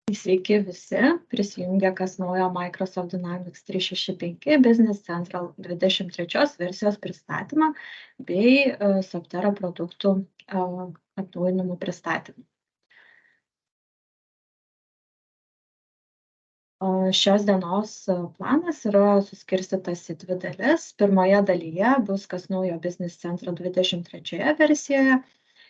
Sveiki visi, prisijungę kas naujo Microsoft Dynamics 365 Business Central 23 versijos pristatymą bei Softero produktų atnaujinimų pristatymą. Šios dienos planas yra suskirstytas į dvi dalis. Pirmoje dalyje bus kas naujo Business Central 23 versijoje.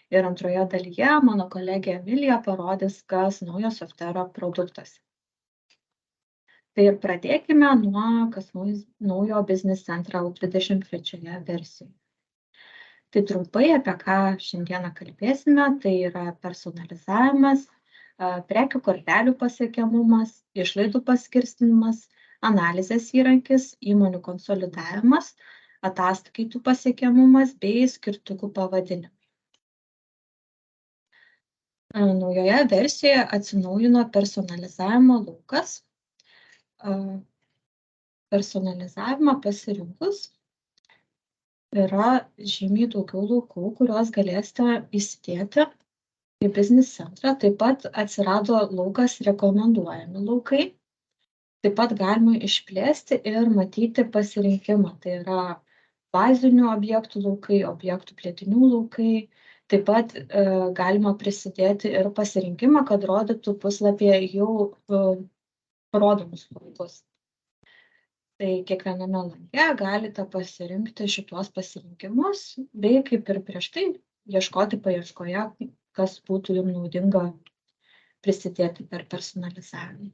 Ir antroje dalyje mano kolegė Emilija parodys, kas naujo Softero produktuose. Tai ir pradėkime nuo kas naujo Business Central 23 versijoje. Tai trumpai apie ką šiandieną kalbėsime, tai yra personalizavimas, prekių kortelių pasiekiamumas, išlaidų paskirstymas, analizės įrankis, įmonių konsolidavimas, ataskaitų pasiekiamumas bei skirtukų pavadinimai. Naujoje versijoje atsinaujino personalizavimo laukas. Personalizavimą pasirinkus yra žymiai daugiau laukų, kuriuos galėsite įsidėti į Business Centrą. Taip pat atsirado laukas rekomenduojami laukai. Taip pat galima išplėsti ir matyti pasirinkimą. Tai yra bazinių objektų laukai, objektų plėtinių laukai. Taip pat galima prisidėti ir pasirinkimą, kad rodytų puslapyje jau rodomus laukus. Tai kiekviename lange galite pasirinkti šituos pasirinkimus, bei kaip ir prieš tai ieškoti paieškoje, kas būtų jums naudinga prisidėti per personalizavimą.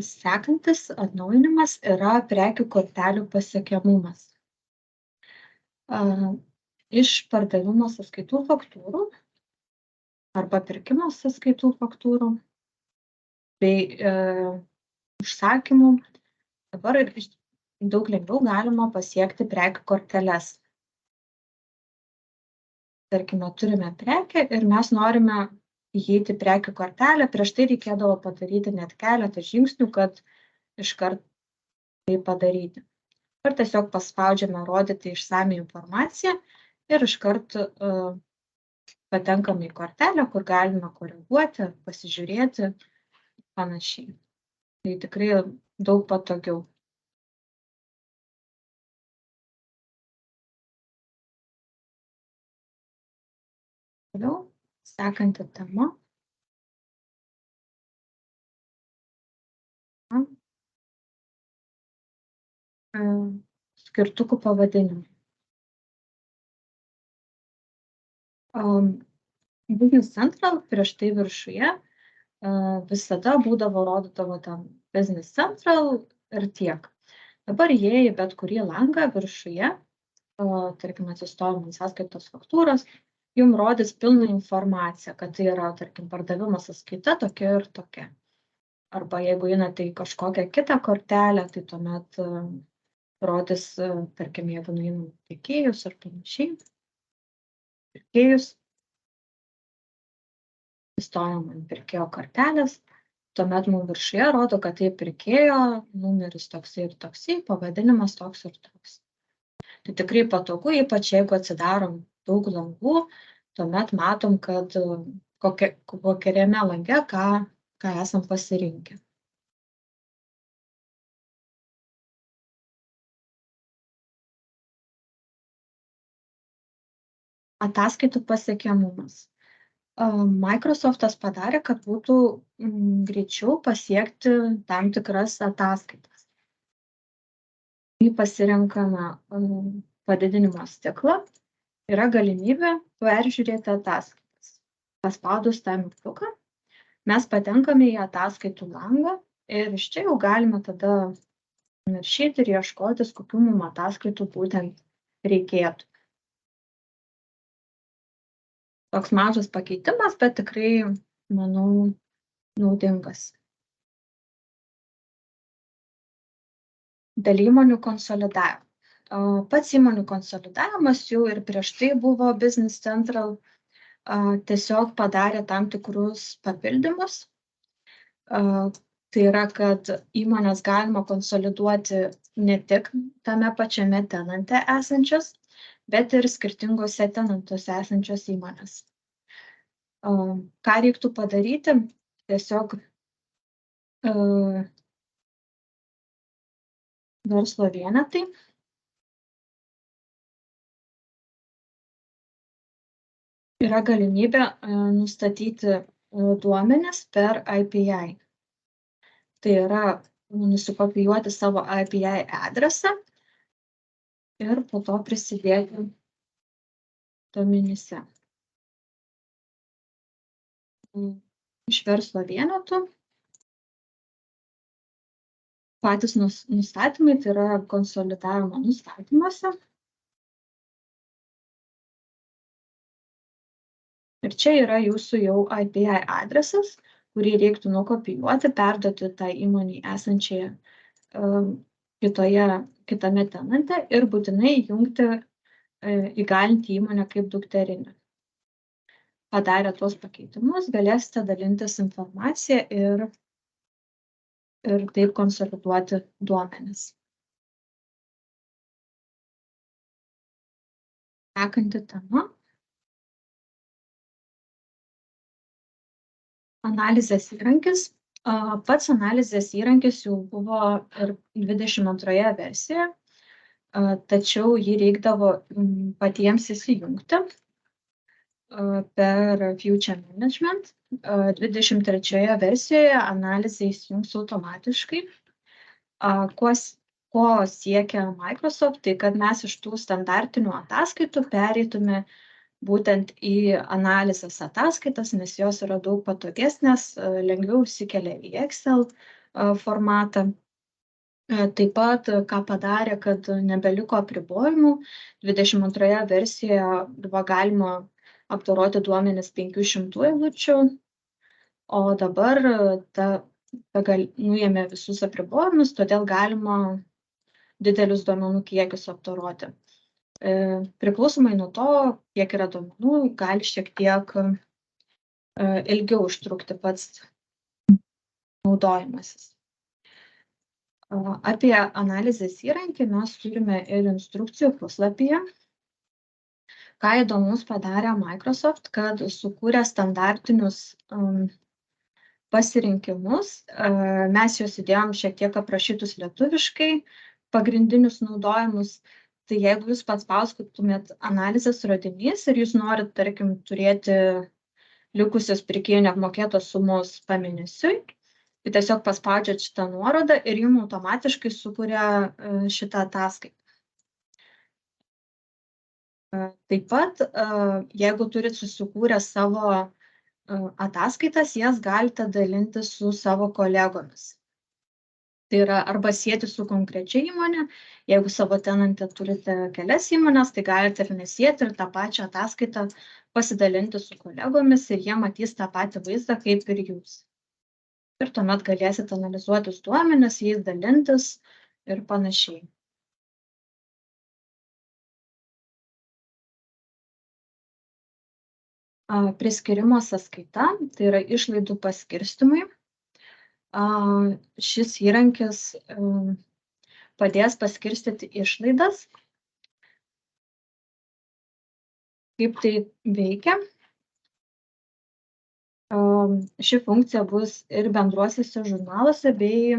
Sekantis atnaujinimas yra prekių kortelių pasiekiamumas. Iš pardavimo sąskaitų faktūrų arba pirkimo sąskaitų faktūrų bei užsakymų dabar daug lengviau galima pasiekti prekių korteles. Tarkime, turime prekę ir mes norime įeiti prekių kortelę, prieš tai reikėdavo padaryti net keletą žingsnių, kad iškart tai padaryti. Ir tiesiog paspaudžiame rodyti išsamią informaciją ir iškart patenkame į kortelę, kur galime koreguoti, pasižiūrėti panašiai. Tai tikrai daug patogiau. Toliau. Sekanti tema. Skirtukų pavadinimai. Business Central prieš tai viršuje visada būdavo rodydavo tam Business Central ir tiek. Dabar įėję į bet kurį langą viršuje, tarkim, atsistojom ant sąskaitos faktūros, jums rodys pilną informaciją, kad tai yra, tarkim, pardavimo sąskaita tokia ir tokia. Arba jeigu einate į kažkokią kitą kortelę, tai tuomet rodys, tarkim, jeigu nueinam pirkėjus ar panašiai. Pirkėjus. Įstojam ant pirkėjo kortelės, tuomet mums viršuje rodo, kad tai pirkėjo numeris toksai ir toksai, pavadinimas toks ir toks. Tai tikrai patogu, ypač jeigu atsidarom daug langų, tuomet matom, kad kokiame lange ką esam pasirinkę. Ataskaitų pasiekiamumas. Microsoftas padarė, kad būtų greičiau pasiekti tam tikras ataskaitas. Jei pasirenkame padidinimo stiklą, yra galimybė peržiūrėti ataskaitas. Paspaudus tą mygtuką, mes patenkame į ataskaitų langą ir iš čia jau galime tada naršyti ir ieškotis, kokių mums ataskaitų būtent reikėtų. Toks mažas pakeitimas, bet tikrai, manau, naudingas. Dėl įmonių konsolidavimo. Pats įmonių konsolidavimas jau ir prieš tai buvo Business Central, tiesiog padarė tam tikrus papildymus. Tai yra, kad įmonės galima konsoliduoti ne tik tame pačiame tenante esančias, bet ir skirtingose tenantuose esančios įmonės. Ką reiktų padaryti? Tiesiog verslo vienetai. Yra galimybė nustatyti duomenis per API. Tai yra nusikopijuoti savo API adresą ir po to prisidėti duomenyse. Iš verslo vienetų patys nustatymai, tai yra konsolidavimo nustatymuose. Ir čia yra jūsų jau API adresas, kurį reiktų nukopijuoti, perduoti tai įmonei esančiai kitame tenante ir būtinai jungti, įgalinti įmonę kaip dukterinę. Padarę tuos pakeitimus, galėsite dalintis informaciją ir taip konsoliduoti duomenis. Sekanti tema. Analizės įrankis. Pats analizės įrankis jau buvo ir 22 versijoje, tačiau jį reikdavo patiems įsijungti per Future Management. 23 versijoje analizė įsijungs automatiškai. Ko siekia Microsoft, tai kad mes iš tų standartinių ataskaitų pereitume būtent į analizės ataskaitas, nes jos yra daug patogesnės, lengviau įsikelia į Excel formatą. Taip pat, ką padarė, kad nebeliko apribojimų, 22 versijoje buvo galima apdoroti duomenis 500 eilučių, o dabar nuėmė visus apribojimus, todėl galima didelius duomenų kiekius apdoroti. Priklausomai nuo to, kiek yra duomenų, gali šiek tiek ilgiau užtrukti pats naudojimasis. Apie analizės įrankį mes turime ir instrukcijų puslapyje. Ką įdomus padarė Microsoft, kad sukūrė standartinius pasirinkimus. Mes juos įdėjom šiek tiek aprašytus lietuviškai, pagrindinius naudojimus. Tai jeigu jūs paspausktumėt analizės rodinys ir jūs norit, tarkim, turėti likusios pirkėjų neapmokėtos sumos pamėnesiui, tai tiesiog paspaudžiat šitą nuorodą ir jums automatiškai sukuria šitą ataskaitą. Taip pat, jeigu turit susikūrę savo ataskaitas, jas galite dalinti su savo kolegomis. Tai yra arba sieti su konkrečia įmonė, jeigu savo tenante turite kelias įmonės, tai galite ir nesieti ir tą pačią ataskaitą pasidalinti su kolegomis ir jie matys tą patį vaizdą kaip ir jūs. Ir tuomet galėsite analizuotis duomenis, jais dalintis ir panašiai. Priskyrimo sąskaita, tai yra išlaidų paskirstymai. Šis įrankis padės paskirstyti išlaidas. Kaip tai veikia? Ši funkcija bus ir bendruosiuose žurnaluose bei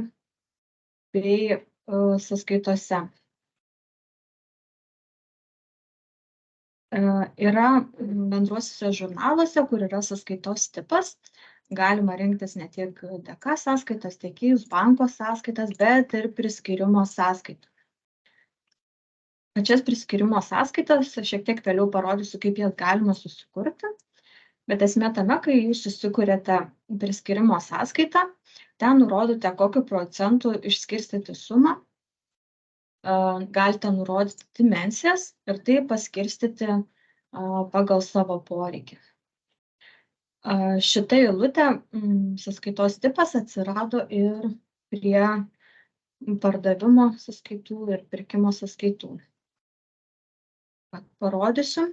sąskaitose. Yra bendruosiuose žurnaluose, kur yra sąskaitos tipas. Galima rinktis ne tik DK sąskaitas, tiekėjus, banko sąskaitas, bet ir priskyrimo sąskaitų. Pačias priskyrimo sąskaitas šiek tiek vėliau parodysiu, kaip jas galima susikurti. Bet esmė tame, kai jūs susikuriate priskyrimo sąskaitą, ten nurodote, kokiu procentu išskirstyti sumą, galite nurodyti dimensijas ir tai paskirstyti pagal savo poreikį. Šita eilutė, sąskaitos tipas, atsirado ir prie pardavimo sąskaitų ir pirkimo sąskaitų. Parodysiu.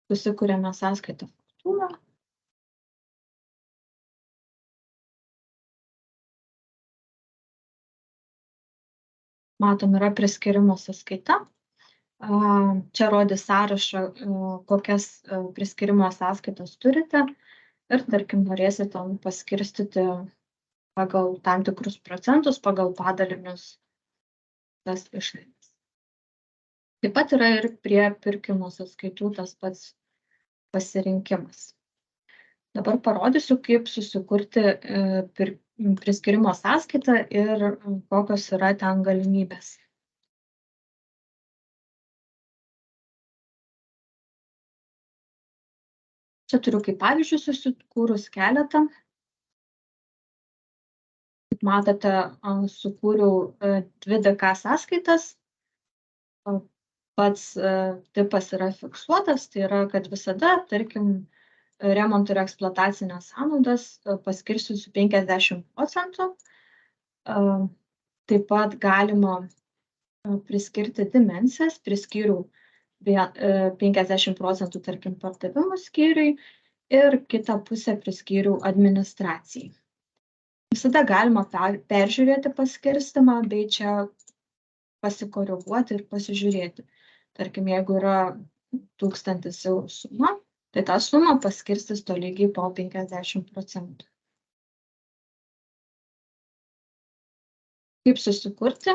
Susikuriame sąskaitą faktūrą. matom, yra priskyrimo sąskaita. Čia rodys sąrašą, kokias priskyrimo sąskaitas turite ir, tarkim, norėsite paskirstyti pagal tam tikrus procentus, pagal padalinius tas išlaidas. Taip pat yra ir prie pirkimo sąskaitų tas pats pasirinkimas. Dabar parodysiu, kaip susikurti priskyrimo sąskaitą ir kokios yra ten galimybės. Čia turiu kaip pavyzdžių susikūrus keletą. Kaip matote, sukūriau 2 DK sąskaitas. Pats tipas yra fiksuotas, tai yra, kad visada, tarkim, remonto ir eksploatacinės sąnaudas paskirstysiu 50%. Taip pat galima priskirti dimensijas, priskyriau 50%, tarkim, pardavimų skyriui ir kitą pusę priskyriau administracijai. Visada galima peržiūrėti paskirstymą, bei čia pasikoreguoti ir pasižiūrėti. Tarkim, jeigu yra 1000 eurų suma, tai tą sumą paskirstys tolygiai po 50%. Kaip susikurti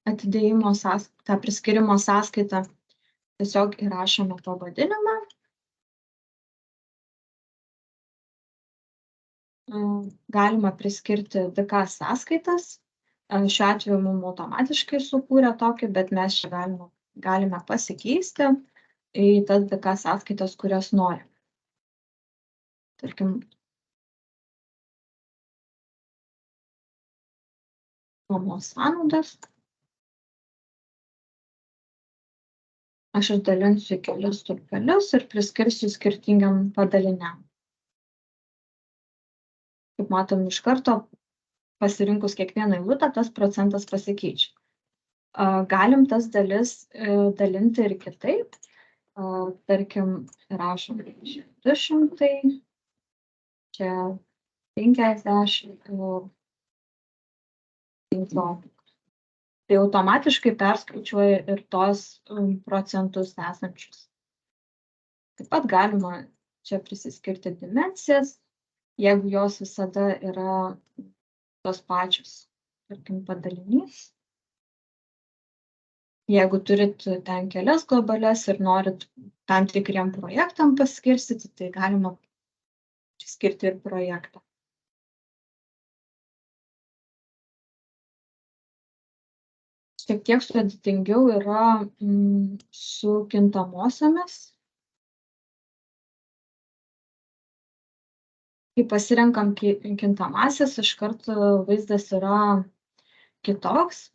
atidėjimo sąskaitą, priskyrimo sąskaitą? Tiesiog įrašome pavadinimą. Galima priskirti DK sąskaitas. Šiuo atveju mums automatiškai sukūrė tokį, bet mes čia galime pasikeisti į tas DK sąskaitas, kurias norime. Tarkim, nuomos sąnaudas. Aš išdalinsiu kelius stulpelius ir priskirsiu skirtingam padaliniam. Kaip matom, iš karto pasirinkus kiekvieną eilutę, tas procentas pasikeičia. Galim tas dalis dalinti ir kitaip. Tarkim, rašom 200, čia 50 eurų. Tai automatiškai perskaičiuoja ir tos procentus esančius. Taip pat galima čia prisiskirti dimensijas, jeigu jos visada yra tos pačios, tarkim, padalinys. Jeigu turit ten kelias globalias ir norit tam tikriem projektam paskirstyti, tai galima skirti ir projektą. Šiek tiek sudėtingiau yra su kintamosiomis. Kai pasirenkam kintamąsias, iš karto vaizdas yra kitoks.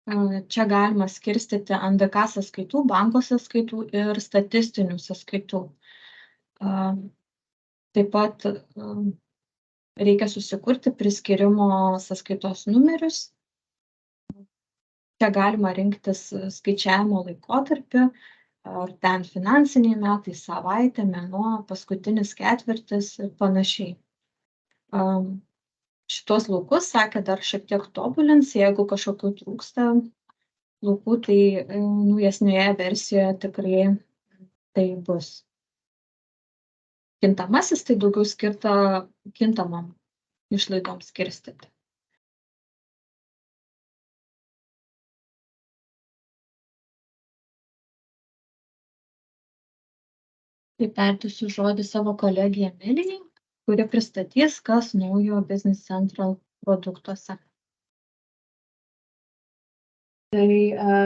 Čia galima skirstyti NDK sąskaitų, banko sąskaitų ir statistinių sąskaitų. Taip pat reikia susikurti priskyrimo sąskaitos numerius. Čia galima rinktis skaičiavimo laikotarpį, ar ten finansiniai metai, savaitė, mėnuo, paskutinis ketvirtis ir panašiai. Šitos laukus, sakė, dar šiek tiek tobulins, jeigu kažkokių trūksta laukų, tai naujesnėje versijoje tikrai tai bus. Kintamasis tai daugiau skirta kintamam išlaidoms skirstyti. Tai perduosiu žodį savo kolegijai Emilijai, kuri pristatys, kas naujo Business Central produktuose. Tai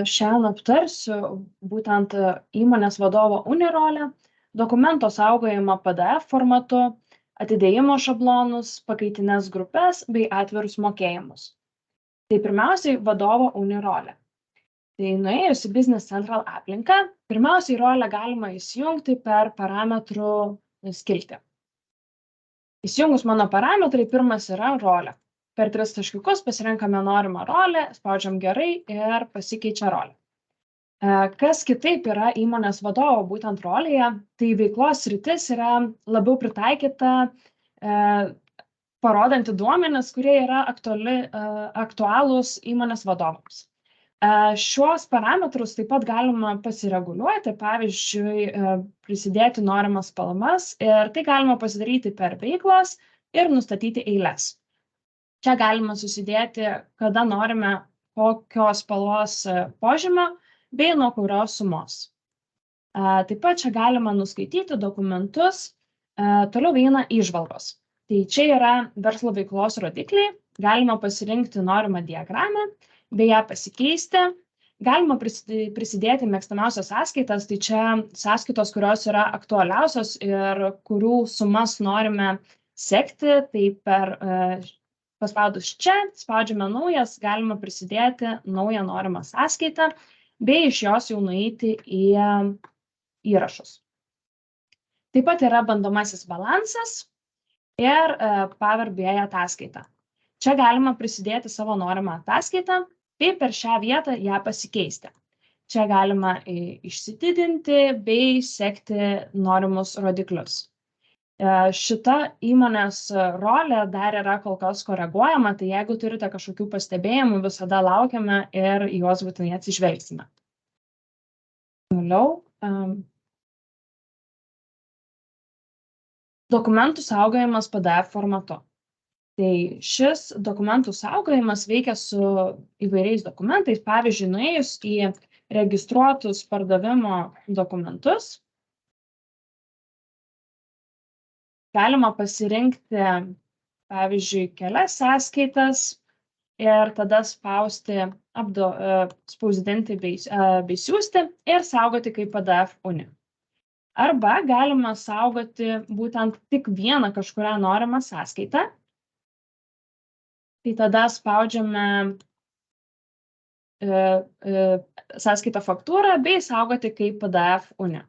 šiandien aptarsiu būtent įmonės vadovo unirolę, dokumento saugojimą PDF formatu, atidėjimo šablonus, pakaitinės grupės bei atvirus mokėjimus. Tai pirmiausiai vadovo unirolė. Tai nuėjus į Business Central aplinką, pirmiausiai rolę galima įsijungti per parametrų skiltį. Įsijungus mano parametrai, pirmas yra rolė. Per 3 taškiukus pasirenkame norimą rolę, spaudžiam gerai ir pasikeičia rolė. Kas kitaip yra įmonės vadovo būtent rolėje, tai veiklos sritis yra labiau pritaikyta parodanti duomenis, kurie yra aktualūs įmonės vadovams. Šiuos parametrus taip pat galima pasireguliuoti, pavyzdžiui, prisidėti norimas spalvas ir tai galima pasidaryti per veiklos ir nustatyti eiles. Čia galima susidėti, kada norime kokios spalvos požymio bei nuo kurios sumos. Taip pat čia galima nuskaityti dokumentus, toliau eina įžvalgos. Tai čia yra verslo veiklos rodikliai, galima pasirinkti norimą diagramą, bei ją pasikeisti. Galima prisidėti mėgstamiausias sąskaitas, tai čia sąskaitos, kurios yra aktualiausios ir kurių sumas norime sekti, tai paspaudus čia, spaudžiame naujas, galima prisidėti naują norimą sąskaitą, bei iš jos jau nueiti į įrašus. Taip pat yra bandomasis balansas ir Power BI ataskaita. Čia galima prisidėti savo norimą ataskaitą, bei per šią vietą ją pasikeisti. Čia galima išsididinti bei sekti norimus rodiklius. Šita įmonės rolė dar yra kol kas koreguojama, tai jeigu turite kažkokių pastebėjimų, visada laukiame ir juos būtinai atsižvelgsime. Toliau. Dokumentų saugojimas PDF formatu. Tai šis dokumentų saugojimas veikia su įvairiais dokumentais. Pavyzdžiui, nuėjus į registruotus pardavimo dokumentus, galima pasirinkti, pavyzdžiui, kelias sąskaitas ir tada spausti, spausdinti bei siųsti ir saugoti kaip PDF uni. Arba galima saugoti būtent tik vieną kažkurią norimą sąskaitą. Tai tada spaudžiame sąskaitą faktūrą bei saugoti kaip PDF uni.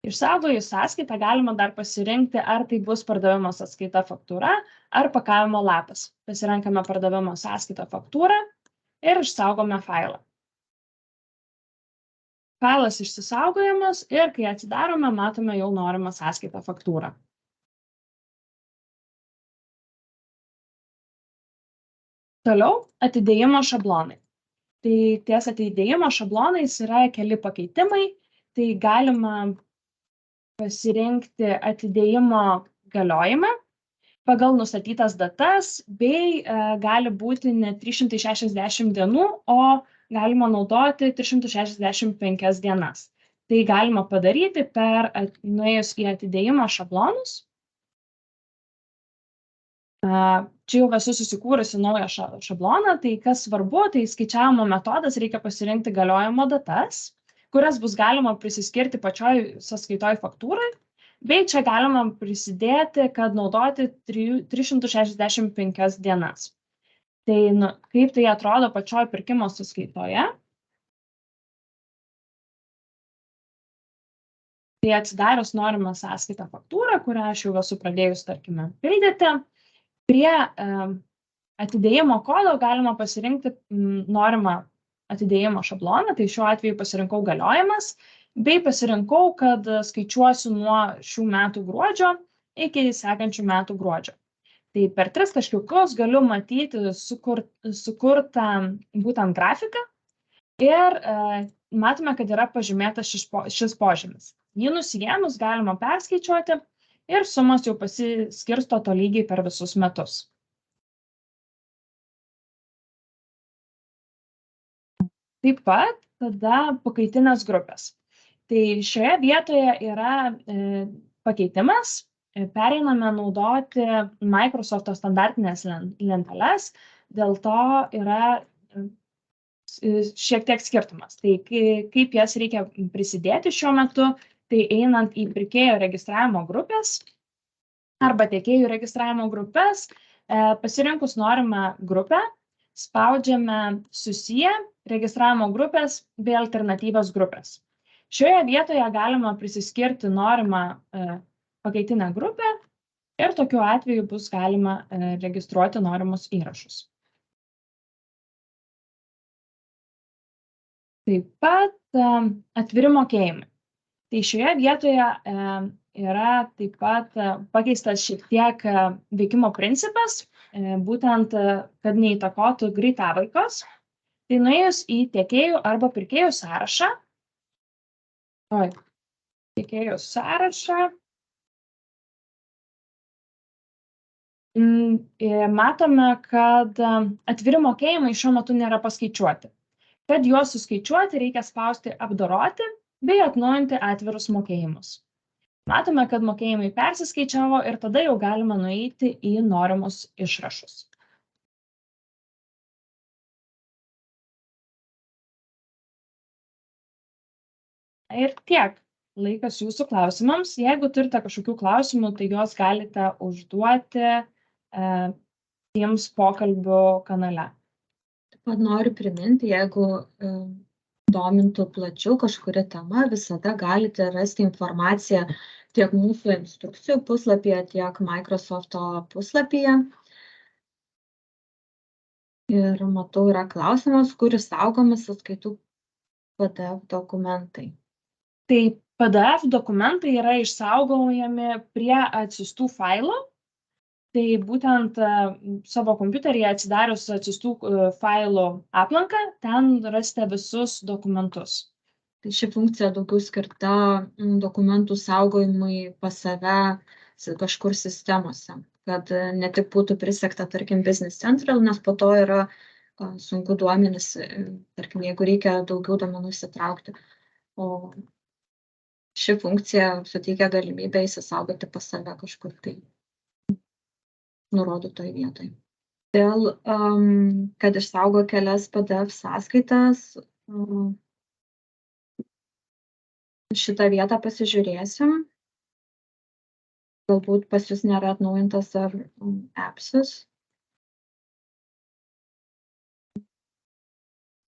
Išsaugojus sąskaitą galima dar pasirinkti, ar tai bus pardavimo sąskaita faktūra ar pakavimo lapas. Pasirenkame pardavimo sąskaitą faktūrą ir išsaugome failą. Failas išsisaugojamas ir kai atsidarome, matome jau norimą sąskaitą faktūrą. Toliau atidėjimo šablonai. Tai ties atidėjimo šablonais yra keli pakeitimai. Tai galima pasirinkti atidėjimo galiojimą pagal nustatytas datas, bei gali būti ne 360 dienų, o galima naudoti 365 dienas. Tai galima padaryti nuėjus į atidėjimo šablonus. Čia jau esu susikūrusi naują šabloną, tai kas svarbu, tai skaičiavimo metodas reikia pasirinkti galiojimo datas, kurias bus galima prisiskirti pačioj sąskaitoj faktūrai, bei čia galima prisidėti, kad naudoti 365 dienas. Tai kaip tai atrodo pačioj pirkimo sąskaitoje. Tai atsidarius norimą sąskaitą faktūrą, kurią aš jau esu pradėjus, tarkime, pildyti, prie atidėjimo kodo galima pasirinkti norimą atidėjimo šabloną, tai šiuo atveju pasirinkau galiojimas, bei pasirinkau, kad skaičiuosiu nuo šių metų gruodžio iki sekančių metų gruodžio. Tai per 3 taškiukus galiu matyti sukurtą būtent grafiką ir matome, kad yra pažymėtas šis požymis. Jį nusiėmus galima perskaičiuoti ir sumos jau pasiskirsto tolygiai per visus metus. Taip pat tada pakaitinės grupės. Tai šioje vietoje yra pakeitimas, pereiname naudoti Microsoft'o standartinės lenteles, dėl to yra šiek tiek skirtumas. Tai kaip jas reikia prisidėti šiuo metu, tai einant į pirkėjo registravimo grupės arba tiekėjų registravimo grupės, pasirinkus norimą grupę, spaudžiame susiję registravimo grupės bei alternatyvios grupės. Šioje vietoje galima prisiskirti norimą pakaitinę grupę ir tokiu atveju bus galima registruoti norimus įrašus. Taip pat atviri mokėjimai. Tai šioje vietoje yra taip pat pakeistas šiek tiek veikimo principas, būtent, kad neįtakotų greitavaikos. Tai nuėjus į tiekėjų arba pirkėjų sąrašą, matome, kad atviri mokėjimai šiuo metu nėra paskaičiuoti. Kad juos suskaičiuoti, reikia spausti apdoroti bei atnaujinti atvirus mokėjimus. Matome, kad mokėjimai persiskaičiavo ir tada jau galima nueiti į norimus išrašus. Ir tiek. Laikas jūsų klausimams. Jeigu turite kažkokių klausimų, tai juos galite užduoti Teams pokalbių kanale. Taip pat noriu priminti, jeigu domintų plačiau kažkuri tema, visada galite rasti informaciją tiek mūsų instrukcijų puslapyje, tiek Microsoft'o puslapyje. Ir matau, yra klausimas, kuris saugomi sąskaitų PDF dokumentai. Tai PDF dokumentai yra išsaugojami prie atsiųstų failų. Tai būtent savo kompiuteryje atsidarius atsiųstų failų aplanką, ten rasite visus dokumentus. Tai ši funkcija daugiau skirta dokumentų saugojimui pas save kažkur sistemose, kad ne tik būtų prisekta, tarkim, Business Central, nes po to yra sunku duomenis, tarkim, jeigu reikia daugiau duomenų įsitraukti. O ši funkcija suteikia galimybę įsisaugoti pas save kažkur tai nurodytoj vietoj. Dėl, kad išsaugo kelias PDF sąskaitas, šitą vietą pasižiūrėsim. Galbūt pas jūs nėra atnaujintas ar appsas.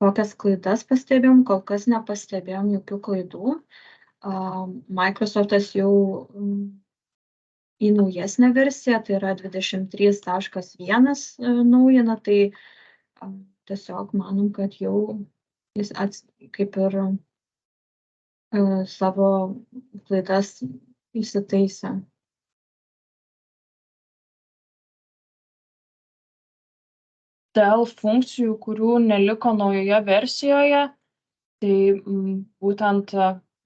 Kokias klaidas pastebėjom, kol kas nepastebėjom jokių klaidų. Microsoft'as jau į naujesnę versiją, tai yra 23.1 naujina, tai tiesiog manom, kad jau jis kaip ir savo klaidas įsitaisė. Dėl funkcijų, kurių neliko naujoje versijoje, tai būtent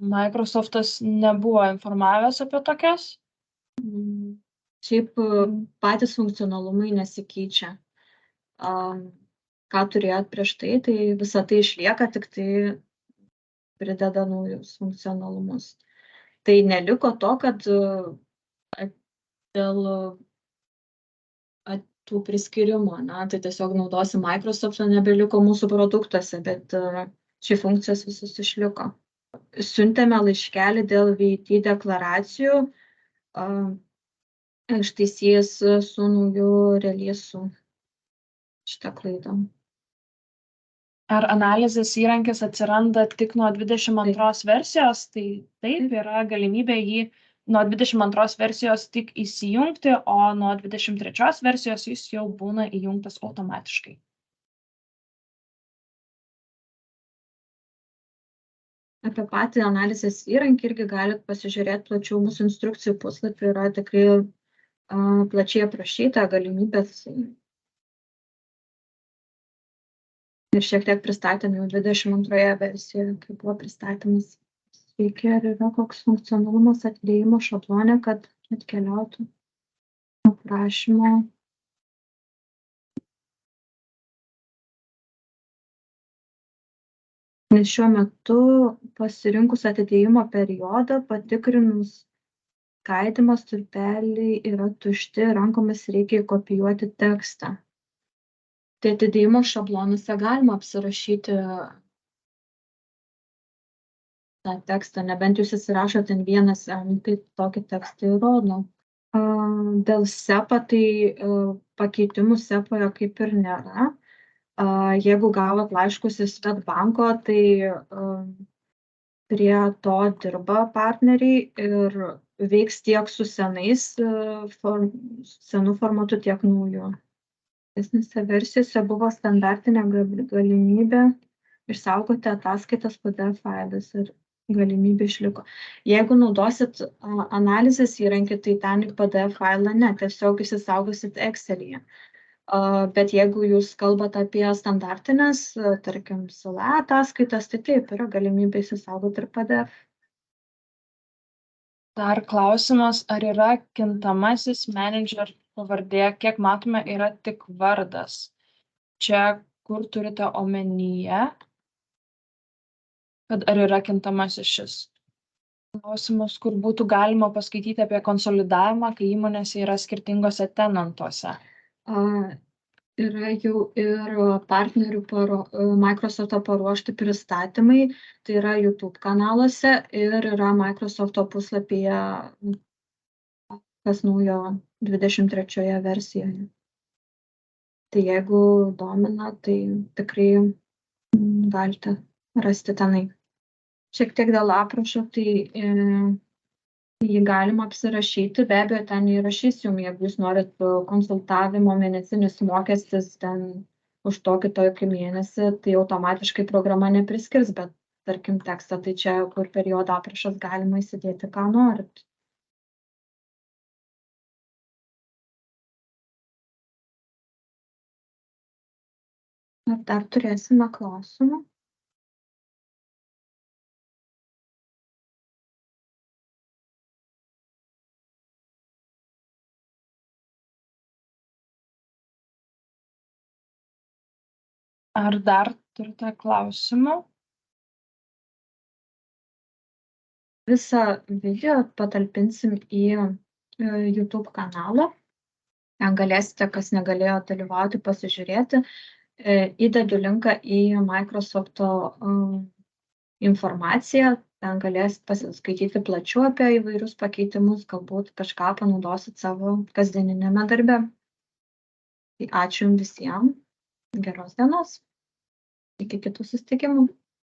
Microsoft'as nebuvo informavęs apie tokias. Šiaip patys funkcionalumai nesikeičia. Ką turėjot prieš tai, tai visa tai išlieka, tik tai prideda naujus funkcionalumus. Tai neliko to, kad dėl tų priskirimo, tai tiesiog naudosi Microsoft'o, nebeliko mūsų produktuose, bet ši funkcijos visus išliko. Siuntėme laiškelį dėl VAT deklaracijų, ištaisys su nauju releasu šitą klaidą. Ar analizės įrankis atsiranda tik nuo 22 versijos? Tai taip, yra galimybė jį nuo 22 versijos tik įsijungti, o nuo 23 versijos jis jau būna įjungtas automatiškai. Apie patį analizės įrankį irgi galite pasižiūrėti plačiau mūsų instrukcijų puslapį, yra tikrai plačiai aprašyta galimybės. Ir šiek tiek pristatėm jau 22 versijoje, kai buvo pristatymas. Sveiki, ar yra koks funkcionalumas atidėjimo šablone, kad atkeliautų aprašymo. Nes šiuo metu pasirinkus atidėjimo periodą, patikrinus skaidymą stulpeliai yra tušti, rankomis reikia kopijuoti tekstą. Tai atidėjimo šablonuose galima apsirašyti tą tekstą, nebent jūs įsirašote ten vienas, tai tokį tekstą įrodo. Dėl SEPA, tai pakeitimų SEPOje kaip ir nėra. Jeigu gavot laiškus iš Swedbanko, tai prie to dirba partneriai ir veiks tiek su senų formatu, tiek nauju. Esnėse versijose buvo standartinė galimybė išsaugoti ataskaitas PDF failus ir galimybė išliko. Jeigu naudosit analizės įrankį, tai ten į PDF failą ne, tiesiog išsisaugosit Excel'yje. Bet jeigu jūs kalbat apie standartinės, tarkim, SLA ataskaitas, tai taip, yra galimybė išsisaugoti ir PDF. Dar klausimas, ar yra kintamasis manager pavardė, kiek matome, yra tik vardas. Čia kur turite omenyje, kad ar yra kintamasis šis? Klausimas, kur būtų galima paskaityti apie konsolidavimą, kai įmonėse yra skirtingose tenantuose. Yra jau ir partnerių Microsoft'o paruošti pristatymai, tai yra YouTube kanaluose ir yra Microsoft'o puslapyje, kas naujo 23 versijoje. Tai jeigu domina, tai tikrai galite rasti tenai. Šiek tiek dėl aprašo, tai jį galima apsirašyti, be abejo, ten įrašys jums, jeigu jūs norit konsultavimo mėnesinis mokestis ten už tokį mėnesį, tai automatiškai programa nepriskirs, bet tarkim tekstą, tai čia, kur periodo aprašas, galima įsidėti, ką norit. Ar dar turėsime klausimų? Ar dar turite klausimų? Visą video patalpinsim į YouTube kanalą. Ten galėsite, kas negalėjo dalyvauti, pasižiūrėti. Įdedu linką į Microsoft'o informaciją. Ten galėsit pasiskaityti plačiau apie įvairius pakeitimus, galbūt kažką panaudosit savo kasdieniniame darbe. Tai ačiū jums visiems. Geros dienos. Iki kitų susitikimų.